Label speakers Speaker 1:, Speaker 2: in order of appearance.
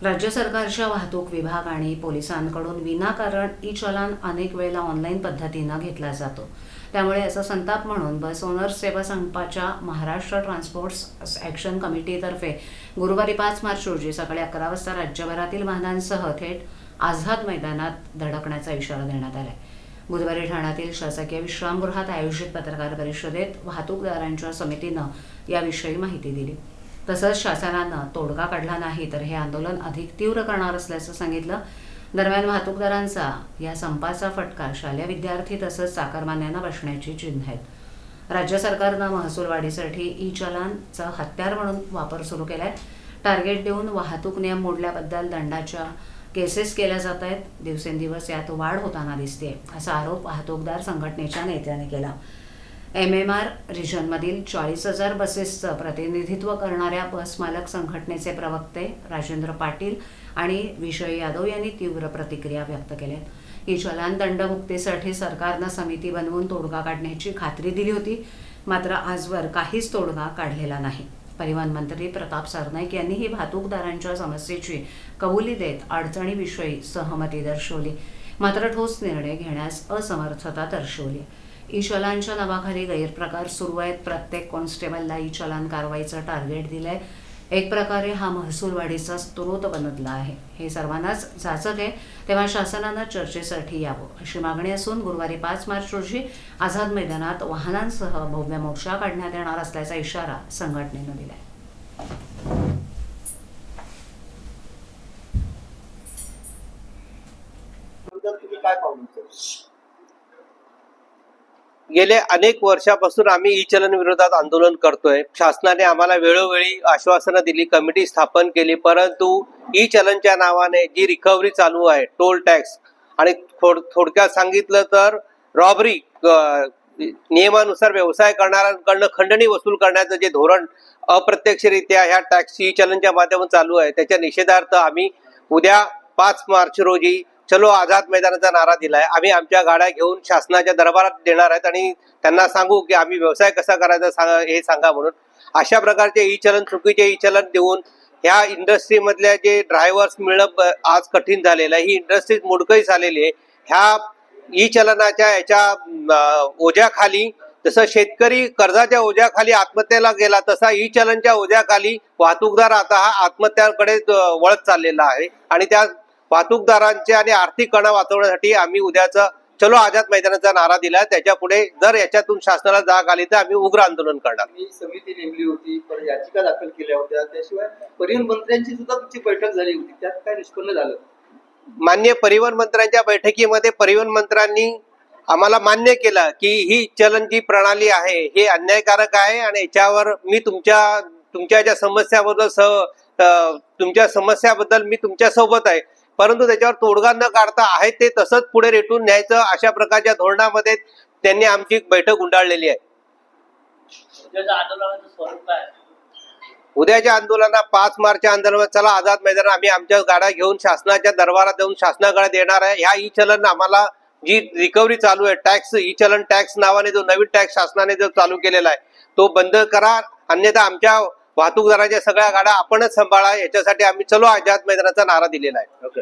Speaker 1: राज्य सरकारच्या वाहतूक विभाग आणि पोलिसांकडून विनाकारण ई चलान अनेक वेळेला ऑनलाईन पद्धतीनं घेतला जातो। त्यामुळे याचा संताप म्हणून बस ओनर्स सेवा संपाच्या महाराष्ट्र ट्रान्सपोर्ट्स ॲक्शन कमिटीतर्फे गुरुवारी 5 मार्च रोजी सकाळी 11 वाजता राज्यभरातील वाहनांसह थेट आझाद मैदानात धडकण्याचा इशारा देण्यात आला आहे। बुधवारी ठाण्यातील शासकीय विश्रामगृहात आयोजित पत्रकार परिषदेत वाहतूकदारांच्या समितीनं याविषयी माहिती दिली। तसंच शासनानं तोडगा काढला नाही तर हे आंदोलन अधिक तीव्र करणार असल्याचं सांगितलं। दरम्यान वाहतूकदारांचा या संपाचा फटका शालेय विद्यार्थी तसंच चाकरमान्यांना बसण्याची चिन्ह आहेत। राज्य सरकारनं महसूल वाढीसाठी ई चलानचा हत्यार म्हणून वापर सुरू केलाय। टार्गेट देऊन वाहतूक नियम मोडल्याबद्दल दंडाच्या केसेस केल्या जात आहेत। दिवसेंदिवस यात वाढ होताना दिसते असा आरोप वाहतूकदार संघटनेच्या नेत्याने केला। MMR रिजनमधील 40,000 बसेसचं प्रतिनिधित्व करणाऱ्या बस मालक संघटनेचे प्रवक्ते राजेंद्र पाटील आणि विजय यादव यांनी तीव्र प्रतिक्रिया व्यक्त केल्या। ई चलान दंडमुक्तीसाठी सरकारनं समिती बनवून तोडगा काढण्याची खात्री दिली होती, मात्र आजवर काहीच तोडगा काढलेला नाही। परिवहन मंत्री प्रताप सरनाईक यांनीही वाहतूकदारांच्या समस्येची कबुली देत अडचणीविषयी सहमती दर्शवली, मात्र ठोस निर्णय घेण्यास असमर्थता दर्शवली। ई चलानच्या नावाखाली गैरप्रकार सुरू आहेत। प्रत्येक कॉन्स्टेबलला ई चलान कारवाईचं टार्गेट दिलंय। एक प्रकारे हा महसूल वाढीचा स्रोत बनला आहे। हे सर्वांनाच जाचक आहे, तेव्हा शासनानं चर्चेसाठी यावं अशी मागणी असून गुरुवारी 5 मार्च रोजी आझाद मैदानात वाहनांसह भव्य मोर्चा काढण्यात येणार असल्याचा इशारा संघटनेनं दिलाय।
Speaker 2: गेले अनेक वर्षापासून आम्ही ई चलन विरोधात आंदोलन करतोय। शासनाने आम्हाला वेळोवेळी आश्वासनं दिली, कमिटी स्थापन केली, परंतु ई चलनच्या नावाने जी रिकव्हरी चालू आहे, टोल टॅक्स आणि थोडक्यात सांगितलं तर रॉबरी, नियमानुसार व्यवसाय करणाऱ्यांकडनं खंडणी वसूल करण्याचं जे धोरण अप्रत्यक्षरित्या ह्या टॅक्स ई चलनच्या माध्यमातून चालू आहे, त्याच्या निषेधार्थ आम्ही उद्या 5 मार्च रोजी चलो आझाद मैदानाचा नारा दिलाय। आम्ही आमच्या गाड्या घेऊन शासनाच्या दरबारात देणार आहेत आणि त्यांना सांगू की आम्ही व्यवसाय कसा करायचा हे सांगा म्हणून। अशा प्रकारचे ई चलन, चुकीचे ई चलन देऊन ह्या इंडस्ट्रीमधल्या जे ड्रायव्हर्स मिळणं आज कठीण झालेलं आहे। ही इंडस्ट्रीज मोडकळीस आलेली आहे। ह्या ई चलनाच्या याच्या ओझ्याखाली जसं शेतकरी कर्जाच्या ओझ्याखाली आत्महत्येला गेला, तसा ई चलनच्या ओझ्याखाली वाहतूकदार आता हा आत्महत्याकडे वळत चाललेला आहे। आणि त्या वाहतूकदारांचे आणि आर्थिक कणा वाचवण्यासाठी आम्ही उद्याचा चलो आझाद मैदानाचा नारा दिला। त्याच्या पुढे जर याच्यातून शासनाला जाग आली तर आम्ही उग्र आंदोलन करणार।
Speaker 3: मी समिती नेमली होती, पण याचिका दाखल केल्या होत्या, त्याशिवाय परिवहन मंत्र्यांची सुद्धा तुमची बैठक झाली होती, त्यात काय निष्पन्न झालं?
Speaker 2: माननीय परिवहन मंत्र्यांच्या बैठकीमध्ये परिवहन मंत्र्यांनी आम्हाला मान्य केलं की ही चलन जी प्रणाली आहे हे अन्यायकारक आहे आणि याच्यावर मी तुमच्या समस्याबद्दल मी तुमच्या सोबत आहे, परंतु त्याच्यावर तोडगा न काढता आहे ते तसंच पुढे रेटून न्यायचं, अशा प्रकारच्या धोरणामध्ये त्यांनी आमची बैठक गुंडाळलेली आहे। उद्याच्या आंदोलनात 5 मार्च आंदोलनात चला आझाद मैदान आम्ही आमच्या गाड्या घेऊन शासनाच्या दरबारात जाऊन शासनाकडे देणार आहे। ह्या ई चलन आम्हाला जी रिकव्हरी चालू आहे, टॅक्स ई चलन टॅक्स नावाने जो नवीन टॅक्स शासनाने जो चालू केलेला आहे तो बंद करा, अन्यथा आमच्या वाहतूकदाराच्या सगळ्या गाड्या आपणच सांभाळा। याच्यासाठी आम्ही चलो आझाद मैदानाचा नारा दिलेला आहे।
Speaker 3: ओके।